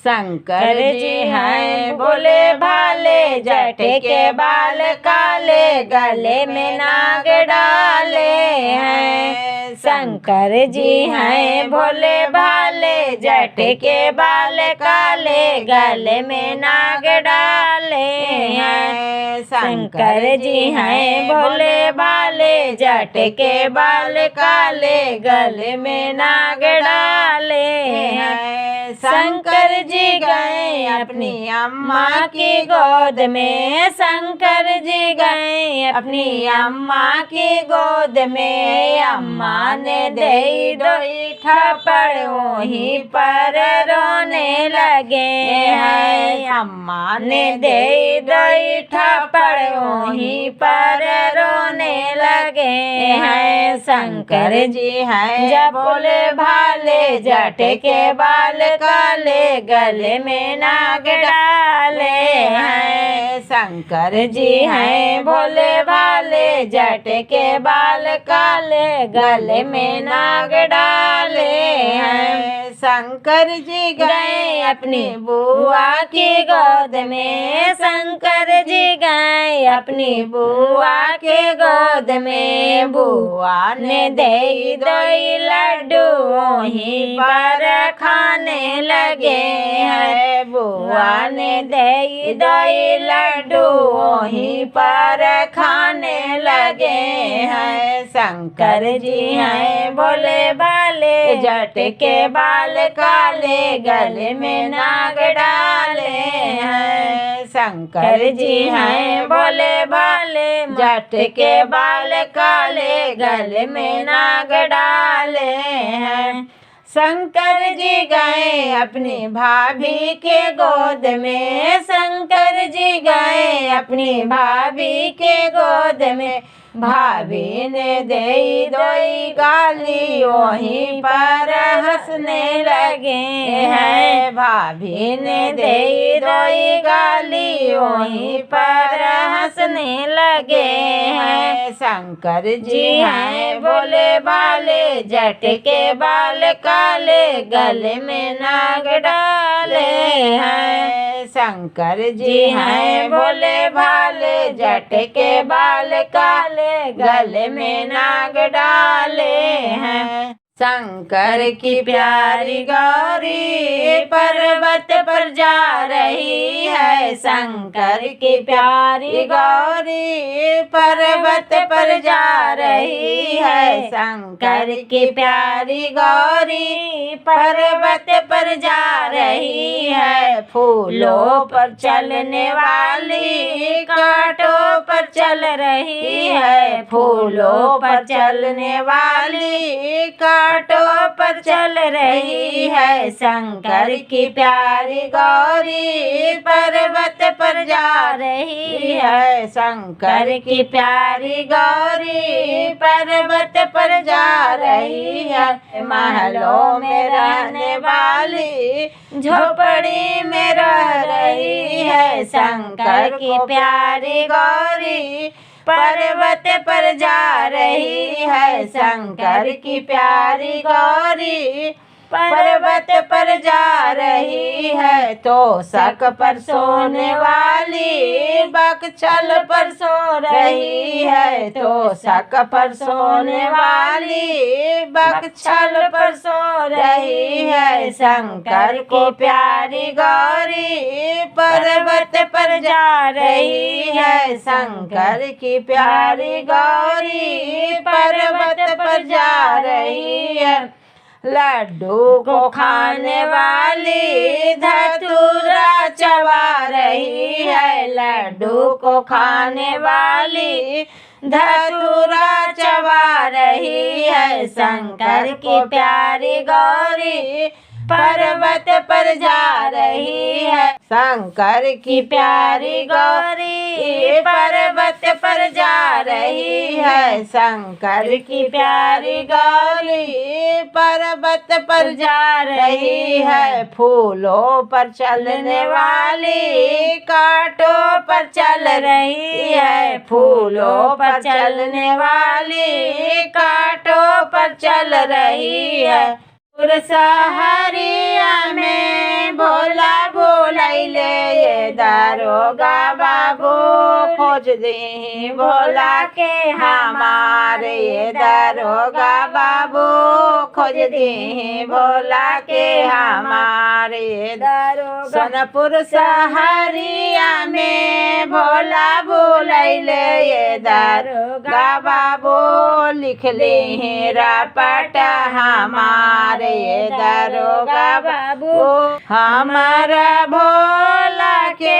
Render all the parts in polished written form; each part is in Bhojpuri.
शंकर जी हैं भोले भाले, जट के बाल काले, गले में नाग डाले हैं। शंकर जी हैं भोले भाले, जट के बाल काले, गले में नाग डाले हैं। शंकर जी हैं भोले भाले, जट के बाल काले, गले में नाग डाले हैं। शंकर जी गए अपनी अम्मा की गोद में, शंकर जी गए अपनी अम्मा की गोद में। अम्मा ने दे दोई थप्पड़ वहीं पर रोने लगे हैं। अम्मा ने दे दोई थप्पड़ वहीं पर रोने लगे हैं। शंकर जी हैं जब भोले भाले, जट के बाल काले, गले में नाग डाले हैं। शंकर जी हैं भोले भाले, जट के बाल काले, गले में नाग डाले हैं। शंकर जी गए अपनी बुआ की गोद में, शंकर जी गए अपनी बुआ के गोद में। बुआ ने दे दोई लड्डू वहीं पर खाने लगे हैं। बुआ ने दे दोई लड्डू वहीं पर खाने लगे हैं। शंकर जी हैं भोले भाले, जट के बाल काले, गले में नाग डाले हैं। शंकर जी हैं भोले भाले, जट के बाल काले, गले में नाग डाले हैं। शंकर जी गए अपनी भाभी के गोद में, शंकर जी गए अपनी भाभी के गोद में। भाभी ने दे दोई गाली वहीं पर हंसने लगे हैं। भाभी ने दे दोई गाली वहीं पर हंसने लगे हैं। शंकर जी हैं भोले भाले, जट के बाल काले, गले में नाग डाले हैं। शंकर जी हैं भोले भाले, जट के बाल काले, गले में नाग डाले हैं। शंकर की प्यारी गौरी पर्वत पर जा रही है। शंकर की प्यारी गौरी पर्वत पर जा रही है। शंकर की प्यारी गौरी पर्वत पर जा रही है। फूलों पर चलने वाली कांटों पर चल रही है। फूलों पर चलने वाली कांटों पर चल रही है। शंकर की प्यारी गौरी पर्वत पर जा रही है। शंकर की प्यारी गौरी पर्वत पर जा रही है। महलों में रहने वाली झोपड़ी में रह रही है। शंकर की प्यारी गौरी पर्वत पर जा रही है। शंकर की प्यारी गौरी पर्वत पर जा रही है। तो सक पर सोने वाली बकचल पर सो रही है। तो सक पर सोने वाली बकचल पर सो रही है। शंकर को प्यारी गौरी पर्वत पर जा रही है। शंकर की प्यारी गौरी पर्वत पर जा रही है। लड्डू को खाने वाली धतूरा चबा रही है। लड्डू को खाने वाली धतूरा चबा रही है। शंकर की प्यारी गौरी पर्वत पर जा रही है। शंकर की प्यारी गौरी पर्वत पर जा रही है। शंकर की प्यारी गौरी पर्वत पर जा रही है। फूलों पर चलने वाली कांटों पर चल रही है। फूलों पर चलने वाली कांटों पर चल रही है। सहरिया में भोला बुलैले ये दारोगा बाबू खोज दी भोला के हमारे ये दारोगा बाबू खोज दी भोला के हमारे दारोगा सोनपुर सहरिया में भोला बुलैले ये दारोगा बाबू लिख ले रपट हमारे दारोगा बाबू हमारा भोला के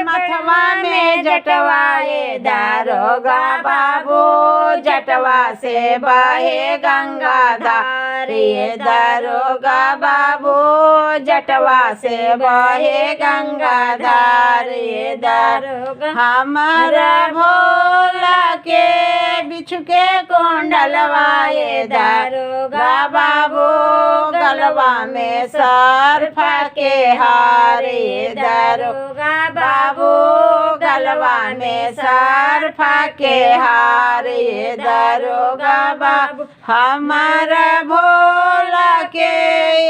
मथवा में जटवाए दारोगा बाबू जटवा से बहे गंगा धार ये दारोगा बाबू जटवा से बहे गंगा धार ये दारोगा हमारा भोला के बिछु के कुंडलवाए दारोगा बाबू गलवा में सर्फ के हारे दारोगा बाबू गलवा में सर्फ के हारे दारोगा बाबू हमारा भोला के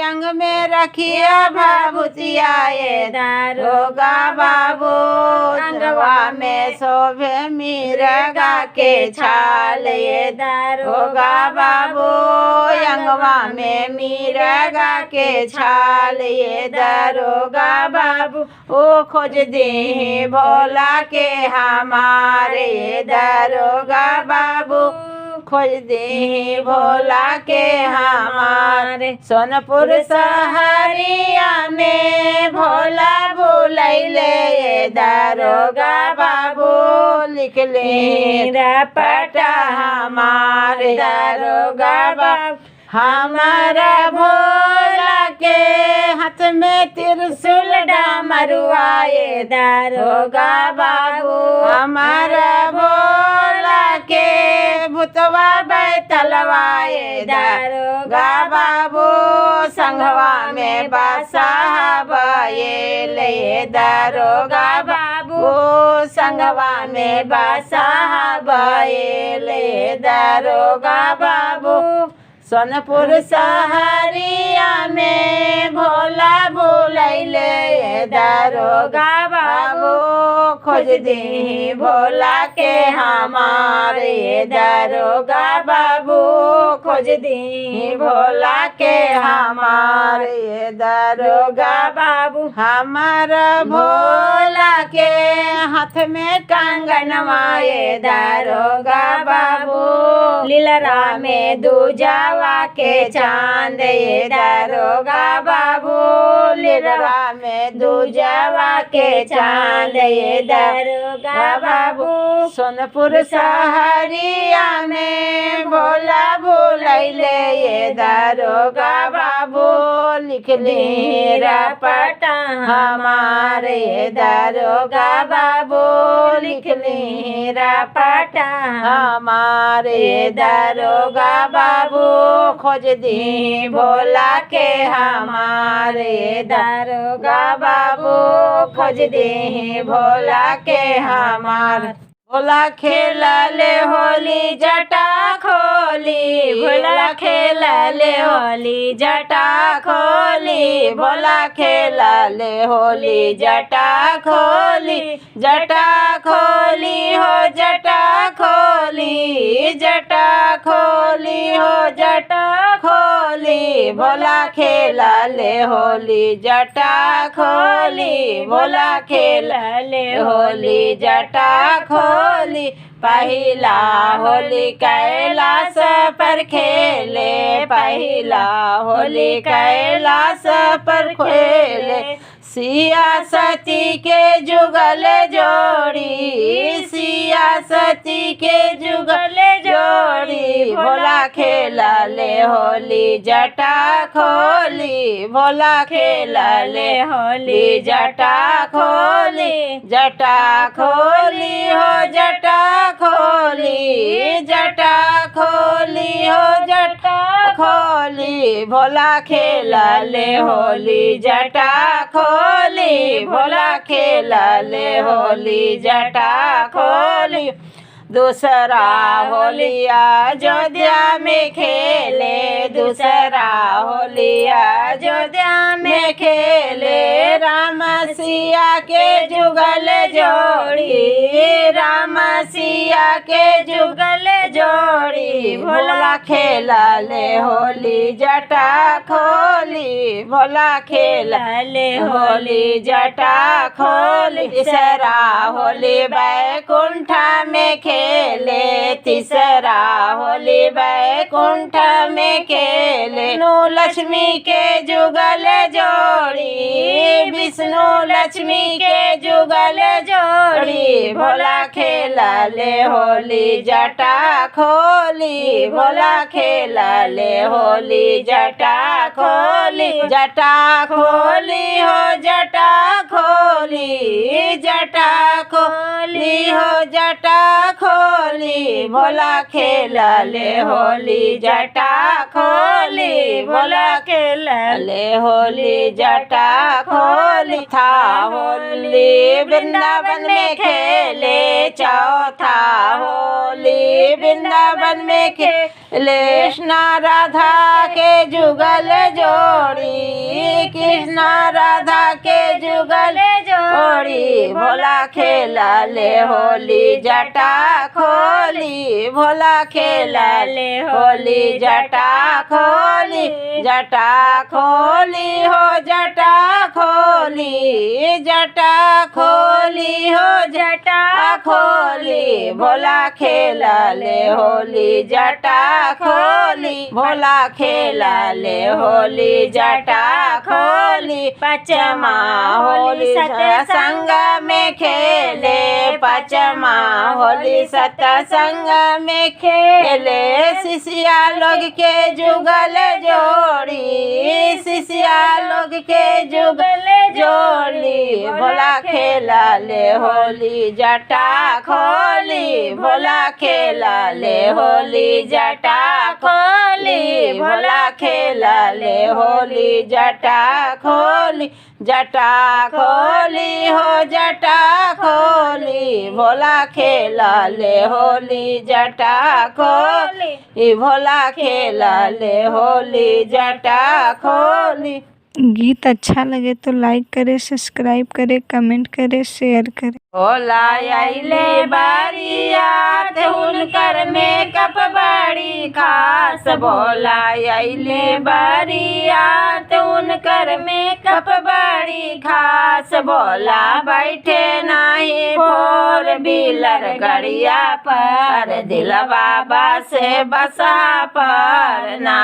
अंग में रखिया भभूतिया ये दारोगा बाबू अंगवा में शोभे मिर्गा के छाल ये दारोगा बाबू अंगवा में मिर्गा के छाल ये दारोगा बाबू ओ खोज दी भोला के हमारे दारोगा बाबू खोज दी भोला के हमारे सोनपुर सहरिया में भोला बुलैले ये दारोगा बाबू लिख ले रपट हमारे दारोगा बाबू हमारा भोला के हाथ में त्रिशूल डमरुआए दारोगा बाबू हमारा भोला के भूतवा बैतलवाए दारोगा बाबू संघवा में बसाए ले दारोगा बाबू संघवा में बसाए ले दारोगा बाबू सोनपुर सहरिया में भोला बुलैले दारोगा बाबू खोज दी भोला के हमारे दारोगा बाबू खोज दी भोला के हमारे दारोगा बाबू हमारा भोला के हाथ में कंगनवाए दारोगा बाबू लीलरा में दूजा के चांद ये दारोगा बाबू लीलरा में दूजवा के चांद ये दारोगा बाबू सोनपुर सहरिया में भोला बुलैले ये दारोगा बाबू लिख ले रपट हमारे दारोगा बाबू लिख ले रपट हमारे दारोगा बाबू खोज दी भोला के हमारे दारोगा बाबू खोज दी भोला के हमारे भोला खेला ले होली जटा खोली भोला खेला ले होली जटा खोली भोला खेला ले होली जटा खोली हो जटा खोली हो जटा खोली भोला खेला ले होली जटा खोली भोला खेला ले होली जटा खोली पहिला होली कैलाश पर खेले पहिला होली कैलाश पर खेले सिया सती के जुगल जोड़ी सिया सती के जुगल जोड़ी भोला खेला ले होली जटा खोली भोला खेला ले होली जटा खोली हो जटा खोली हो जटा खोली भोला खेला ले होली जटा खोली भोला खेला ले होली जटा खोली दूसरा होली अयोध्या में खेले दूसरा होली अयोध्या में खेले राम सिया के जुगल जोड़ी, राम सिया के जुगल जोड़ी। भोला खेला ले होली जटा खोली, भोला खेला ले होली जटा खोली। तीसरा होली बैकुंठ में खेले, तीसरा होली बैकुंठ में खेले। विष्णु लक्ष्मी के जुगल जोड़ी, विष्णु लक्ष्मी के जुगल जोड़ी। भोला खेला ले होली जटा खोली, भोला खेला ले होली जटा खोली। जटा खोली हो जटा खोली, जटा खोली हो जटा खोली। भोला खेला ले होली जटा खोली, भोला खेला ले होली जटा खोली। था होली वृंदावन में खेले, चौथा होली वृंदावन में खेले। कृष्ण राधा के जुगल जोड़ी, कृष्ण राधा के जुगल जोड़ी। भोला खेला ले होली जटा खोली, भोला खेला ले होली जटा खोली। जटा खोली हो जटा खोली, जटा खोली हो जटा खोली। भोला खेला ले होली जटा खोली, भोला खेला ले होली जटा खोली। पचमा होली सत्संग में खेले, पचमा होली सत्संग में खेले। शिष्या लोग के जुगल जोड़ी, शिष्या लोग के जुगल जोड़ी। भोला खेला ले होली जटा खोली, भोला खेला ले होली जटा खोली। भोला खेला ले होली जटा खोली, जटा खोली हो जटा खोली। भोला खेला ले होली जटा खोली, भोला खेला ले होली जटा खोली। गीत अच्छा लगे तो लाइक करें, सब्सक्राइब करें, कमेंट करें, शेयर करें। भोला आइले बारियात उनकर मेकअप बड़ी खास, भोला आइले बारियात उनकर मेकअप बड़ी खास। भोला बैठे नहीं फोर व्हीलर गड़िया पर, दिल बाबा से बसा पर ना।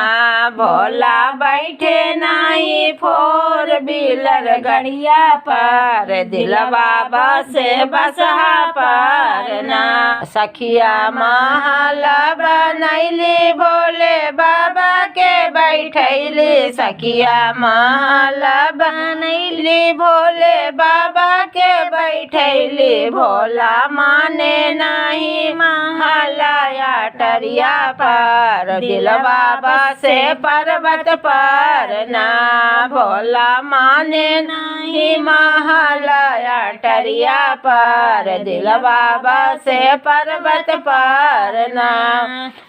भोला बैठे नहीं फोर व्हीलर गड़िया पर, दिल बाबा से बसहा पर ना। सखिया महला बनैली भोले बाबा के बैठैली, सखिया महला बनैली भोले बाबा के बैठैली। भोला माने नहीं महला अटरिया पर, दिल बाबा से पर्वत पर ना। भोला माने नहीं महला अटरिया पर, दिल बाबा से पर्वत पर ना।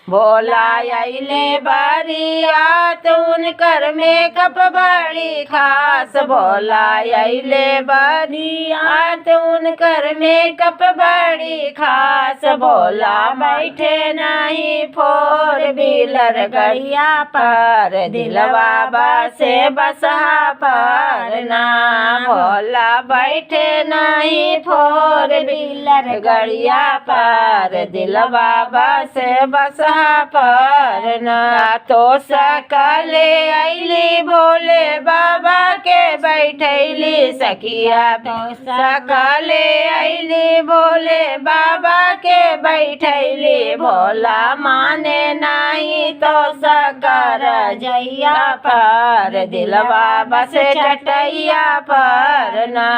भोला आइले बारियात उनकर मेकअप बड़ी खास, भोला आइले बारियात उनकर मेकअप बड़ी खास। भोला बैठे नहीं फोर व्हीलर गड़िया पर, दिल बाबा से बसहा पर ना। भोला बैठे नहीं फोर व्हीलर गड़िया पर, दिल बाबा से बसहा पर ना। तो सकले आइली भोले बाबा के बैठैली, सखिया तो सकले आइली भोले बाबा के बैठैली। भोला माने नहीं तो सकर जैया पर, दिल बाबा से चटैया पर ना।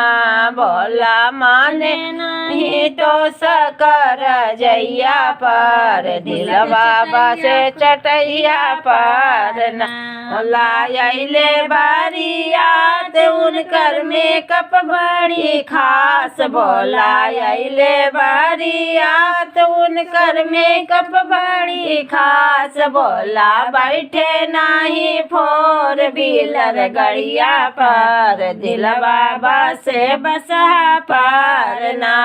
भोला माने नहीं तो सकर जैया पर, दिल बाबा से चटैया पर ना। भोला आइले बारियात उनकर मेकअप बड़ी खास, भोला आइले बारियात उनकर मेकअप बड़ी खास। भोला बैठे नहीं फोर व्हीलर गड़िया पर, दिल बाबा बस बसहा पर ना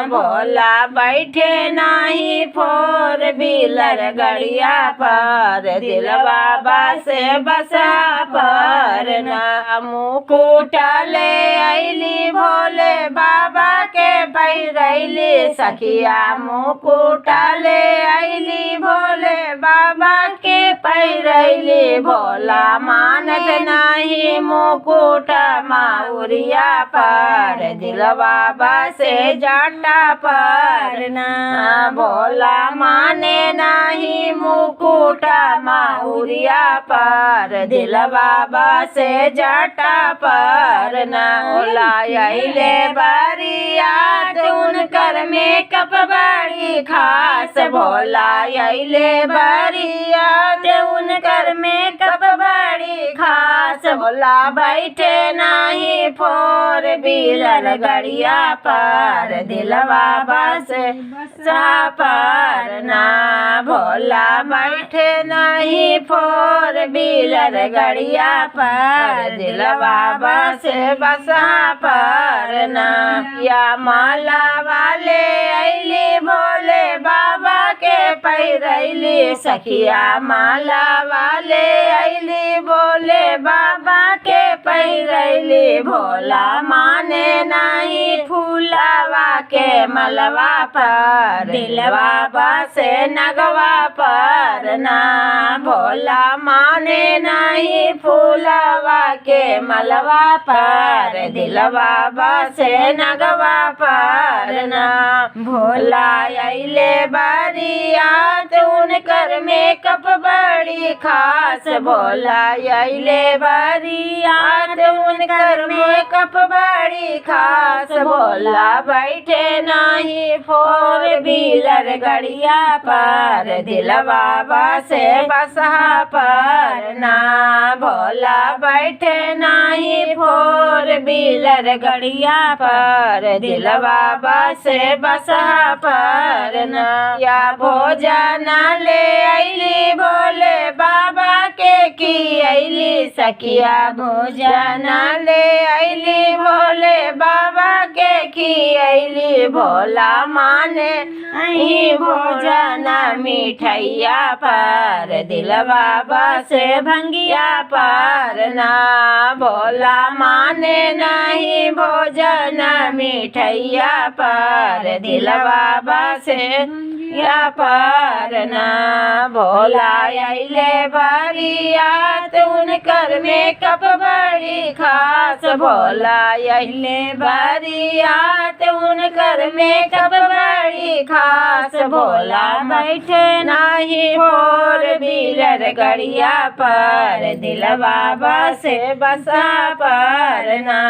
भोला बैठे नाही फोर व्हीलर गड़िया पर दिलवा बस बसहा पर ना मुकुट ले अइली भोले बाबा के पैरैली सखिया मुकुट ले अइली भोले बाबा के पैरैली भोला मानत नाही मुकुट माउरिया पर दिलवा बसे जाटा पर ना भोला माने नाही मुकुट माउरिया पर दिलवा बसे जाटा पर ना भोला अइले बरियात उनकर मेकअप बड़ी खास भोला अइले बरियात उनकर मेकअप बड़ी खास भोला बैठे नाही फोर व्हीलर गड़िया पर दिलवा बस पर ना भोला बैठे नहीं फोर व्हीलर गड़िया पर दिलवा बस पर ना या माला वाले अइली भोले बाबा के पैरैली सखिया माला वाले अइली भोले बाबा के पैरैली भोला माने नहीं फूलावा के मलवा पर दिलवा बसे नगवा पर ना भोला माने नहीं फूलावा के मलवा पर दिलवा बसे नगवा पर ना भोला अइले बरियात उनकर मेकअप बड़ी खास भोला अइले बरियात उनकर मेकअप बड़ी खास भोला बैठे नाही फोर व्हीलर गड़िया पर दिलवा बसे बसहा पर ना भोला बैठे नाही फोर व्हीलर गड़िया पर दिलवा बसे बसहा पर ना या भोजन ले अइली भोले बाबा के की अइली सखिया भोजन ले अइली भोले बाबा के की अइली भोला माने नहीं भोजन मिठैया पर दिलवा बसे भंगिया पर ना भोला माने नहीं भोजन मिठैया पर दिलवा बसे या पर ना भोला अइले बरियात उनकर मेकअप बड़ी खास भोला अइले बरियात उनकर मेकअप बड़ी खास भोला बैठे नाही फोर व्हीलर गड़िया पर दिलवा बसे बसा पर ना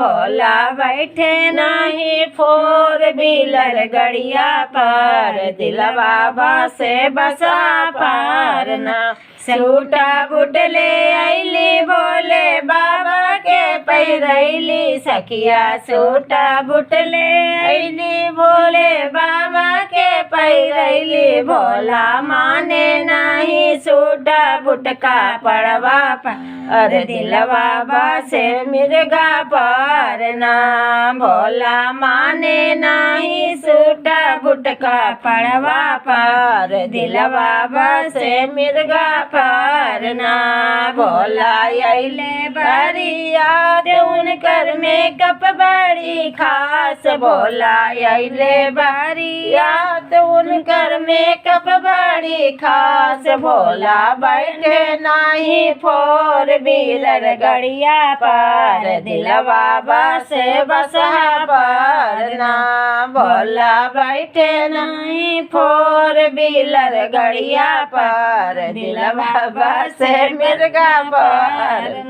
भोला बैठे नाही फोर व्हीलर गड़िया पर दिलवा बसे बसा पर ना सूटा बूट ले अइली भोले बाबा के पैरैली सखिया सूटा बूट ले अइली भोले बाबा के पैरैली भोला माने नहीं सूटा बूट का पड़वा पर दिलवा बसे मिर्गा पर ना भोला माने नहीं सूटा बूट का पड़वा पर दिलवा बसे मिर्गा पर ना भोला अइले बरियात उनकर मेकअप बड़ी खास भोला अइले बरियात उनकर मेकअप बड़ी खास भोला बैठे नाही फोर व्हीलर गड़िया पर दिलवा बसे बसहा पर ना भोला बैठे नहीं फोर व्हीलर गड़िया पर दिलवा बसे मिर्गा पर